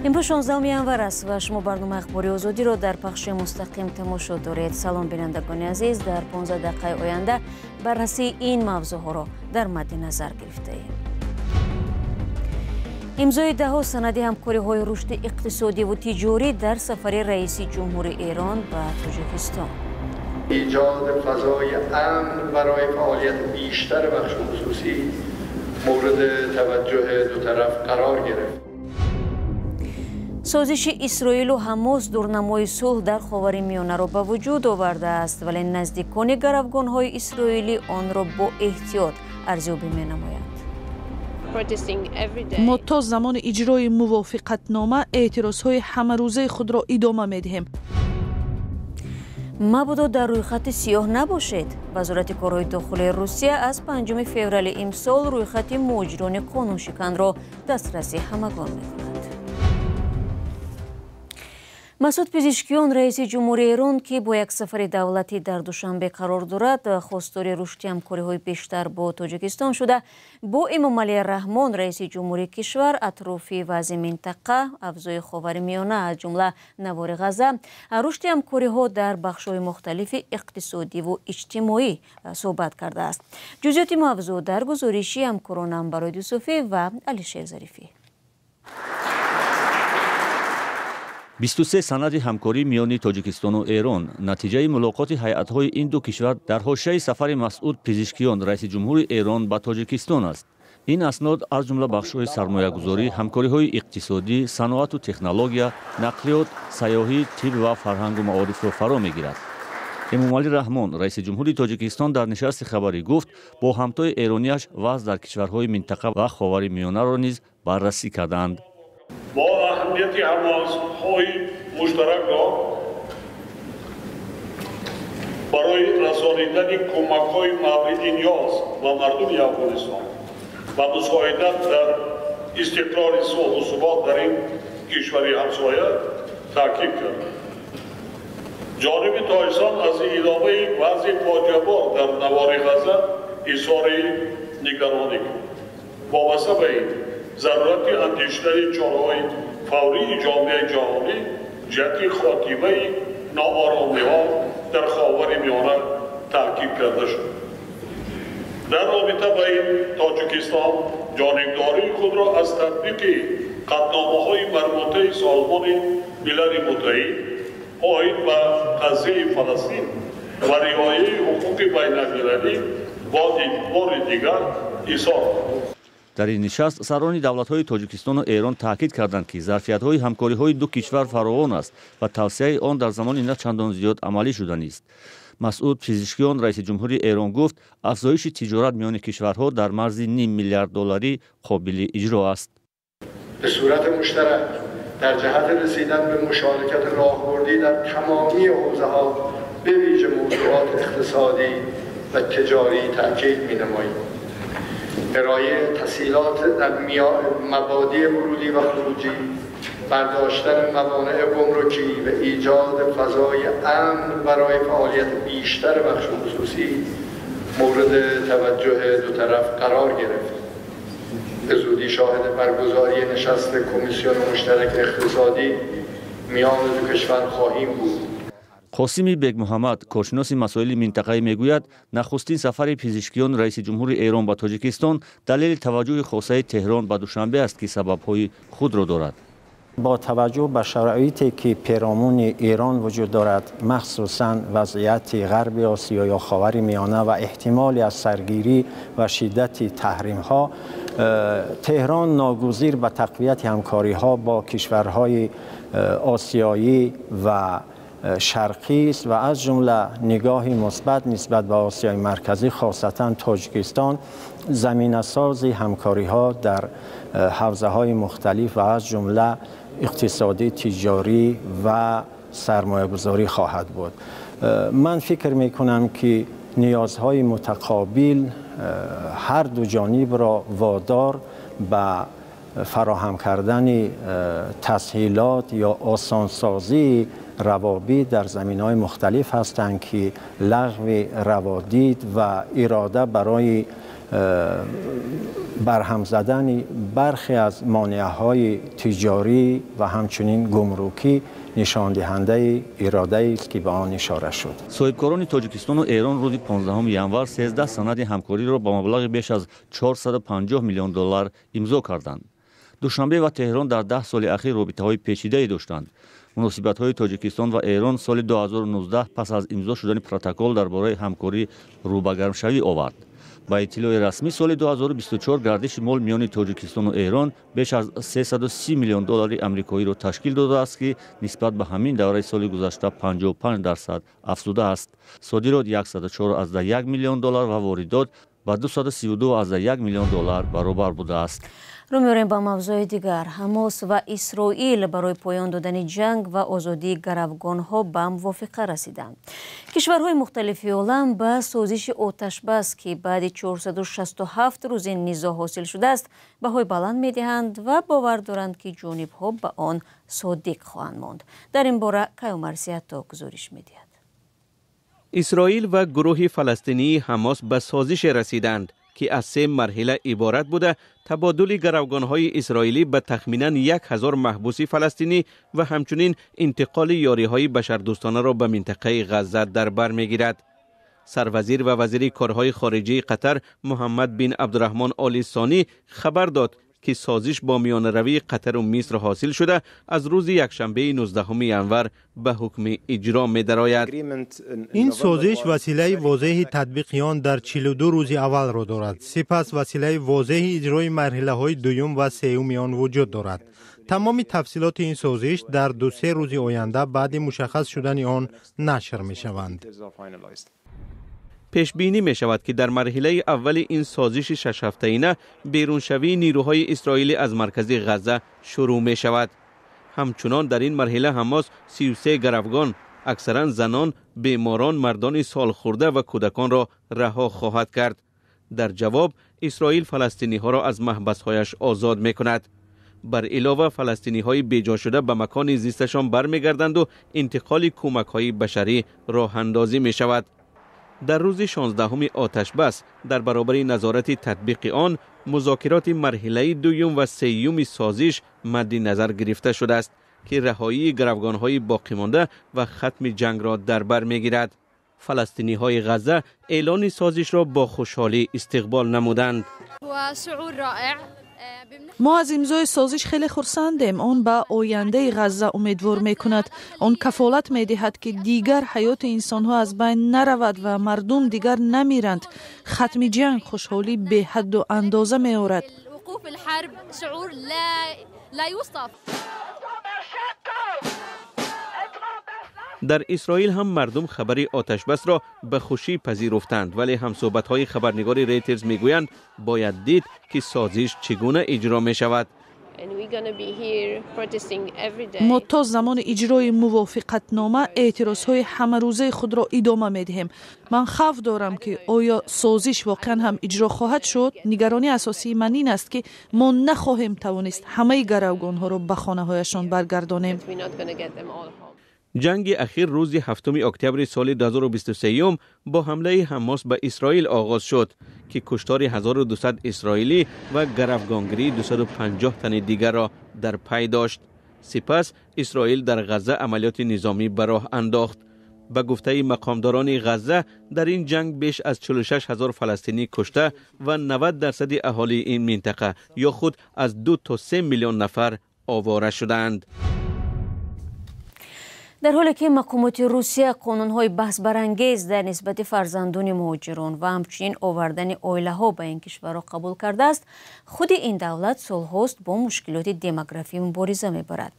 امروز 16 январ است و شما برنامه اخباری آزادی را در پخش مستقیم تماشا دارید. سلام بینندگان عزیز، در 15 دقیقه آینده بررسی این موضوعها را در مد نظر گرفته ایم. امضای 10 سند همکاری‌های رشد اقتصادی و تجاری در سفر رئیس جمهور ایران به تاجیکستان. ایجاد فضای امن برای فعالیت بیشتر بخش خصوصی مورد توجه دو طرف قرار گرفت. سازش اسرائیل و حماس دورنمای صلح در خاورمیانه را به وجود آورده است، ولی نزدیکان گروگان‌های اسرائیلی آن را با احتیاط ارزیابی می‌نمایند. ما تا زمان اجرای موافقتنامه اعتراضهای همه روزه خود را ادامه می‌دهیم. مبادا در روی خط سیاه نباشید. وزارت کارهای داخلی روسیه از 5 فوریه امسال روی خط مهاجران قانونشکن را دسترسی همگان می‌کند. مسعود پزشکیان رئیس جمهور ایران که با یک سفر دولتی در دوشنبه قرار دارد، خواستار رشد همکاری‌های بیشتر با تاجیکستان شده، با امامعلی رحمان رئیس جمهوری کشور اطراف وضع منطقه، افزای خاورمیانه از جمله نوار غزه، رشد همکاری‌ها در بخش‌های مختلف اقتصادی و اجتماعی صحبت کرده است. جزئیات موضوع در گزارشی همکاران انبر یوسفی و علیشیر ظریفی. 23 سند همکاری میان تاجیکستان و ایران نتیجه ملاقات هیئت‌های این دو کشور در حاشیه سفر مسعود پزشکیان رئیس جمهور ایران به تاجیکستان است. این اسناد از جمله بخش‌های سرمایه‌گذاری، همکاری‌های اقتصادی، صنعت و تکنولوژی، نقلیات، سیاحی، طب و فرهنگ و معارف را فرا می‌گیرد. امامعلی رحمان رئیس جمهور تاجیکستان در نشست خبری گفت با همتای ایرانیش وضع در کشورهای منطقه و خاورمیانه را نیز بررسی کردند. با اهمیت حماس‌های مشترک را برای رسانیدن کمک‌های مورد نیاز و مردم افغانستان و مساعدت در استقرار صلح و ثبات در این کشور همسایه تاکید کرد. جانب تاجیکستان از ادامه وضع فاجعه‌بار در نوار غزه اظهار نگرانی کرد. وابسته به این ضرورت اندیشیدن چاره‌های فوری جامعه جهانی جهت خاتمه ناآرامی‌ها در خاورمیانه تاکید کرده شد. در رابطه با این تاجیکستان جانبداری خود را از تطبیق قطعنامه‌های مربوطه سازمان ملل متحد آیین به قضیه فلسطین و رعایت حقوق بین‌المللی بار دیگر اظهار کرد. در این نشست سران دولت‌های تاجیکستان و ایران تاکید کردند که ظرفیت‌های همکاری‌های دو کشور فراوان است و توسعه آن در زمان نه چندان زیاد عملی شده نیست. مسعود پزشکیان رئیس جمهور ایران گفت افزایش تجارت میان کشورها در مرز نیم میلیارد دلاری قابل اجرا است. به صورت مشترک در جهت رسیدن به مشارکت راهبردی در تمامی حوزه‌ها به ویژه موضوعات اقتصادی و تجاری تاکید می‌نماییم. ارائه تسهیلات در مبادی ورودی و خروجی، برداشتن موانع گمرکی و ایجاد فضای امن برای فعالیت بیشتر بخش خصوصی مورد توجه دو طرف قرار گرفت. به زودی شاهد برگزاری نشست کمیسیون مشترک اقتصادی میان دو کشور خواهیم بود. قاسمی بیگ محمد کارشناس مسائل منطقه‌ای میگوید نخستین سفر پزشکیان رئیس جمهور ایران به تاجیکستان دلیل توجه خاصه تهران به دوشنبه است که سبب‌های خود را دارد. با توجه به شرایطی که پیرامون ایران وجود دارد، مخصوصاً وضعیت غرب آسیا یا خاورمیانه و احتمالی از سرگیری و شدت تحریم‌ها، تهران ناگزیر به تقویت همکاری‌ها با کشورهای آسیایی و شرقی است و از جمله نگاهی مثبت نسبت به آسیای مرکزی خاصتا تاجیکستان زمینه‌ساز همکاری‌ها در حوزه‌های مختلف و از جمله اقتصادی، تجاری و سرمایه‌گذاری خواهد بود. من فکر می‌کنم که نیازهای متقابل هر دو جانب را وادار به فراهم کردن تسهیلات یا آسانسازی روابط در زمینه‌های مختلف هستند که لغو روادید و اراده برای برهم زدن برخی از مانع‌های تجاری و همچنین گمرکی نشان دهنده اراده است که به آن اشاره شد. صاحبکاران تاجیکستان و ایران روز 15 январ 13 سند همکاری را با مبلغ بیش از 450 میلیون دلار امضا کردند. دوشنبه و تهران در 10 سال اخیر رابطه‌های پیچیده داشتند. مناسبت‌های تاجیکستان و ایران سال 2019 پس از امضا شدن پروتکل درباره همکاری رو به گرمشوی آورد. با اطلاع رسمی سال 2024 گردش مال میان تاجیکستان و ایران بیش از 330 میلیون دلار آمریکایی را تشکیل داده است که نسبت به همین دوره سال گذشته 55% افزوده است. صادرات 104.1 میلیون دلار و واردات با 232.1 میلیون دلار برابر بوده است. رو می‌ریم با موضوع دیگر. حماس و اسرائیل برای پایان دادن جنگ و آزادی گروگان‌ها به موافقه رسیدند. کشورهای مختلفی عالم به سازش آتش‌بس که بعد 467 روز نزاع حاصل شده است بهای بلند می‌دهند و باور دارند که جانب‌ها به آن صادق خواهند ماند. در این باره کیومرث سیاتا گزارش می‌دهد. اسرائیل و گروه فلسطینی حماس به سازش رسیدند که از 3 مرحله عبارت بوده: تبادل گروگان‌های اسرائیلی به تخمیناً 1000 محبوس فلسطینی و همچنین انتقال یاری‌های بشردوستانه را به منطقه غزه در بر می‌گیرد. سروزیر و وزیر کارهای خارجه قطر محمد بن عبدالرحمن آل ثانی خبر داد که سازش با میانروی قطر و مصر حاصل شده از روز یکشنبه 19 январ به حکم اجرا می درآید. این سازش وسیله واضح تطبیق آن در 42 روز اول را دارد. سپس وسیله واضح اجرای مرحله های دوم و سوم آن وجود دارد. تمام تفصیلات این سازش در 2-3 روز آینده بعد مشخص شدن آن نشر می شوند. پیش بینی می شود که در مرحله اول این سازش 6 هفته‌ای بیرونشوی نیروهای اسرائیلی از مرکز غزه شروع می شود. همچنان در این مرحله حماس 33 گروگان، اکثرا زنان، بیماران، مردان سال خورده و کودکان را رها خواهد کرد. در جواب اسرائیل فلسطینی ها را از محبس‌هایش آزاد می کند. بر علاوه فلسطینی های بیجا شده به مکان زیستشان برمیگردند و انتقال کمک های بشری راه اندازی می شود. در روز 16 آتش بس در برابر نظارت تطبیق آن مذاکرات مرحله دوم و سوم سازش مد نظر گرفته شده است که رهایی گروگان‌های باقی مانده و ختم جنگ را در بر می‌گیرد. فلسطینی‌های غزه اعلان سازش را با خوشحالی استقبال نمودند. ما از امضای سازش خیلی خرسندیم. آن به آینده غزه امیدوار میکند. آن کفالت میدهد که دیگر حیات انسان ها از بین نرود و مردم دیگر نمیرند. ختم جنگ خوشحالی به حد و اندازه میآورد. در اسرائیل هم مردم خبری آتش بس را به خوشی پذیرفتند، ولی همصحبت‌های خبرنگار ریترز میگویند باید دید که سازش چگونه اجرا می شود. ما تا زمان اجرای موافقتنامه اعتراضهای همه روزه خود را ادامه میدهیم. من خوف دارم که آیا سازش واقعا هم اجرا خواهد شد. نگرانی اساسی من این است که ما نخواهیم توانست همه گروگان‌ها را به خانه‌هایشان برگردانیم. جنگ اخیر روز 7 اکتبر سال 2023 با حمله حماس به اسرائیل آغاز شد که کشتار 1200 اسرائیلی و گروگانگیری 250 تن دیگر را در پی داشت. سپس اسرائیل در غزه عملیات نظامی به راه انداخت. به گفته مقامداران غزه در این جنگ بیش از 46000 فلسطینی کشته و 90% اهالی این منطقه یا خود از 2 تا 3 میلیون نفر آواره شدند. در حالی که مقامات روسیه قانون‌های بحث برانگیز در نسبت فرزندان مهاجران و همچنین آوردن عائله‌ها به این کشورها قبول کرده است، خود این دولت سال‌هاست با مشکلات دموگرافی مبارزه می‌برد.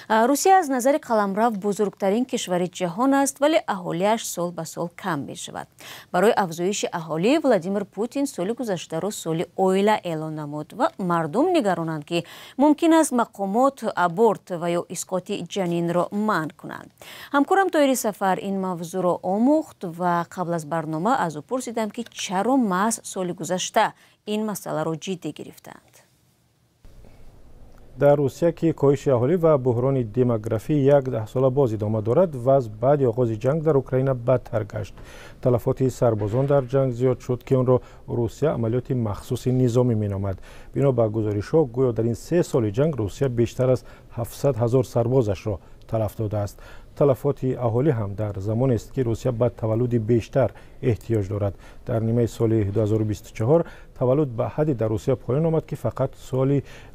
روسیه از نظر قلمرو بزرگترین کشور جهان است، ولی اهالیش سال به سال کم می‌شود. برای افزایش اهالی ولادیمیر پوتین سال گذشته را سال عائله اعلان نمود و مردم نگرانند که ممکن است مقامات ابورت و یا اسقاط جنین را منع کنند. همکارم طاهری سفر این موضوع را آموخت و قبل از برنامه از او پرسیدم که چرا محض سال گذشته این مسئله را جدی گرفتند. در روسیه که کاهش اهالی و بحران دموگرافی یک 10 ساله باز ادامه دارد، وضع بعد آغاز جنگ در اوکراین بدتر گشت. تلفات سربازان در جنگ زیاد شد که آن را روسیه عملیات مخصوص نظامی می‌نامد. بنا به گزارش‌ها گویا در این 3 سال جنگ روسیه بیشتر از 700,000 سربازش را تلف داده است. تلفات اهالی هم در زمان است که روسیه به تولد بیشتر احتیاج دارد. در نیمه سال 2024 تولد به حدی در روسیه پایان آمد که فقط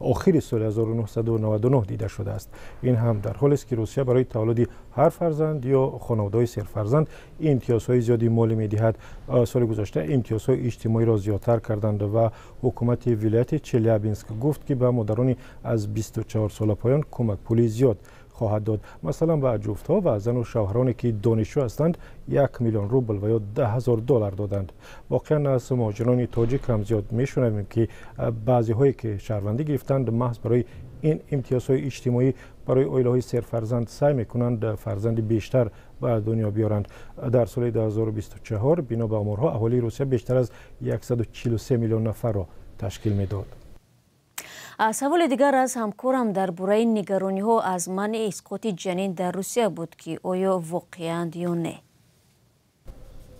آخر سال 1999 دیده شده است. این هم در حالی است که روسیه برای تولد هر فرزند یا خانواده‌های سرفرزند امتیازهای زیادی مالی می‌دهد. سال گذشته امتیازهای اجتماعی را زیادتر کردند و حکومت ولایت چلیابینسک گفت که به مادران از 24 ساله پایان کمک پولی زیاد خواهد داد. مثلا به جفت‌ها و زن و شوهرانی که دانشجو هستند 1 میلیون روبل و یا $10,000 دادند. واقعا از مهاجران تاجیک هم زیاد میشنویم که بعضی هایی که شهروندی گرفتند محض برای این امتیازهای اجتماعی برای عائله‌های سرفرزند سعی میکنند فرزند بیشتر به دنیا بیارند. در سال 2024 بنا به آمارها اهالی روسیه بیشتر از 143 میلیون نفر را تشکیل میداد. سوال دیگر از همکارم درباره نگرانی‌ها از منع اسقاط جنین در روسیه بود که آیا واقعاً یا نه؟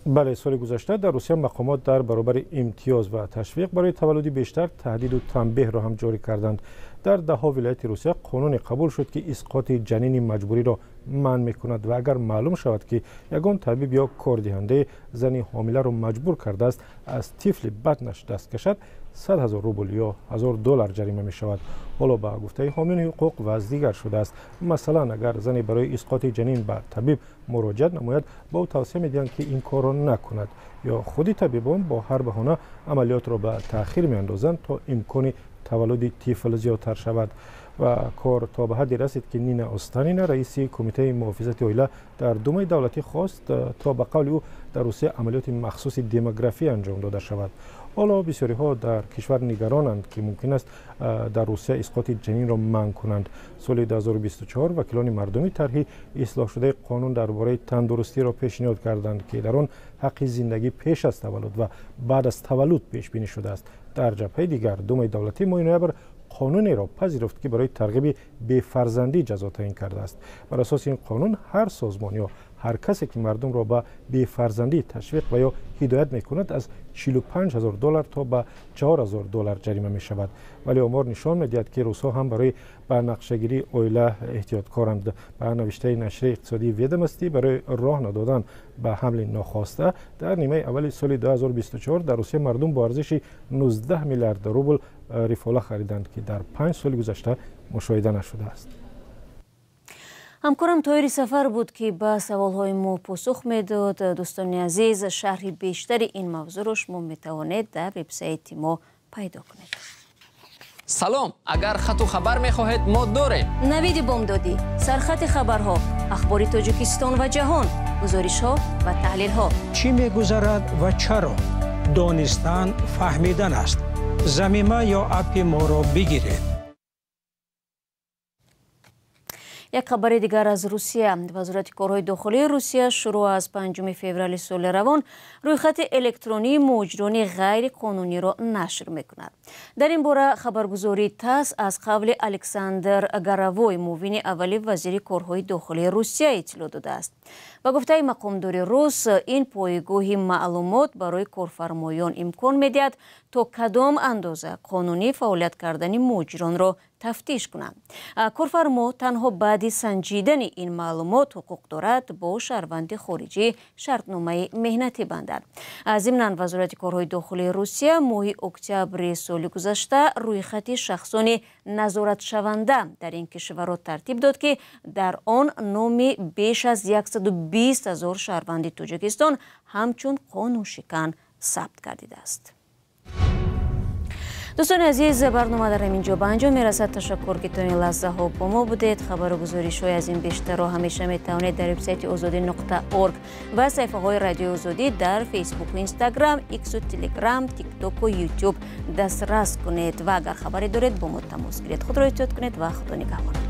بله، سال گذشته در روسیه مقامات در برابر امتیاز و تشویق برای تولد بیشتر تهدید و تنبیه را هم جاری کردند. در ده‌ها ولایت روسیه قانون قبول شد که اسقاط جنین مجبوری را منع می‌کند و اگر معلوم شود که یگان طبیب یا کاردهنده زنی حامله را مجبور کرده است از طفل بدنش دست کشد 100,000 روبل یا $1,000 جریمه می شود. حالا به گفته حامیان حقوق وضع دیگر شده است. مثلا اگر زنی برای اسقاط جنین به طبیب مراجعت نماید با او توصیه می‌دهند که این کار را نکند یا خودی طبیبان با هر بهانه عملیات را به تأخیر می‌اندازند تا امکان تولد طفل زیادتر شود. و کار تا به حدی رسید که نینا استانین رئیس کمیته محافظت عائله در دومه دولتی خواست تا به قول او در روسیه عملیات مخصوص دموگرافی انجام داده شود. حالا بسیاری ها در کشور نگرانند که ممکن است در روسیه اسقاط جنین را منع کنند. سال 2024 وکیلان مردمی طرح اصلاح شده قانون درباره تندرستی را پیشنهاد کردند که در آن حق زندگی پیش از تولد و بعد از تولد پیش بینی شده است. در جبهه دیگر دومه دولتی ماه نوامبر قانونی را پذیرفت که برای ترغیب به فرزندی جزا تعیین کرده است. بر اساس این قانون هر سازمان یا هر کسی که مردم را به بی‌فرزندی تشویق و یا هدایت می‌کند از $45,000 تا به $4,000 جریمه می‌شود. ولی آمار نشان می‌دهد که روس‌ها هم برای به نقشه‌گیری عائله احتیاطکارند. به نوشته نشر اقتصادی ویدمستی برای راه ندادن به حمل ناخواسته در نیمه اول سال 2024 در روسیه مردم با ارزش 19 میلیارد روبل ریفاله خریدند که در 5 سال گذشته مشاهده نشده است. همکارم طاهری سفر بود که به سوالهای ما پاسخ میداد. دوستان عزیز، شرح بیشتری این موضوع را شما میتوانید در وبسایت ما پیدا کنید. سلام، اگر خط و خبر میخواهید ما داریم. نوید بامدادی، سرخط خبرها، اخبار تاجیکستان و جهان، گزارش ها و تحلیل ها. چی میگذرد و چرا؟ دانستن فهمیدن است. زمینه یا اپ ما را بگیرید. یک خبر دیگر از روسیه. وزارت کارهای داخلی روسیه شروع از 5 فوریه سال روان رویخط الکترونی مهاجران غیر قانونی را نشر می‌کند. در این باره خبرگزاری تاس از قول الکساندر گاراوی معاون اول وزیر کارهای داخلی روسیه اطلاع داده است. با گفته مقامدار روس، این پایگاه معلومات برای کارفرمایان امکان می‌دهد تا کدام اندازه قانونی فعالیت کردن مهاجران را تفتیش کنند. کارفرما تنها بعد سنجیدن این معلومات حقوق دارد با شهروند خارجی شرطنامه مهنتی بندد. ضمناً وزارت کارهای داخلی روسیه ماه اکتبر سال گذشته رویخط شخصان نظارت شونده در این کشور را ترتیب داد که در آن نام بیش از 120,000 شهروند تاجیکستان همچون قانون شکن ثبت گردیده است. دوستان عزیز، برنامه در اینجا به انجام میرسد. تشکر که تا این لحظه ها با ما بودید. خبر و گزارش های از این بیشتر را همیشه میتوانید در وبسایت azadi.org و صفحه های رادیو آزادی در فیسبوک و اینستاگرام، ایکس و تلگرام، تیک توک و یوتیوب دسترس کنید و اگر خبری دارید با ما تماس گیرید. خود را احتیاط کنید و خدا نگهدار.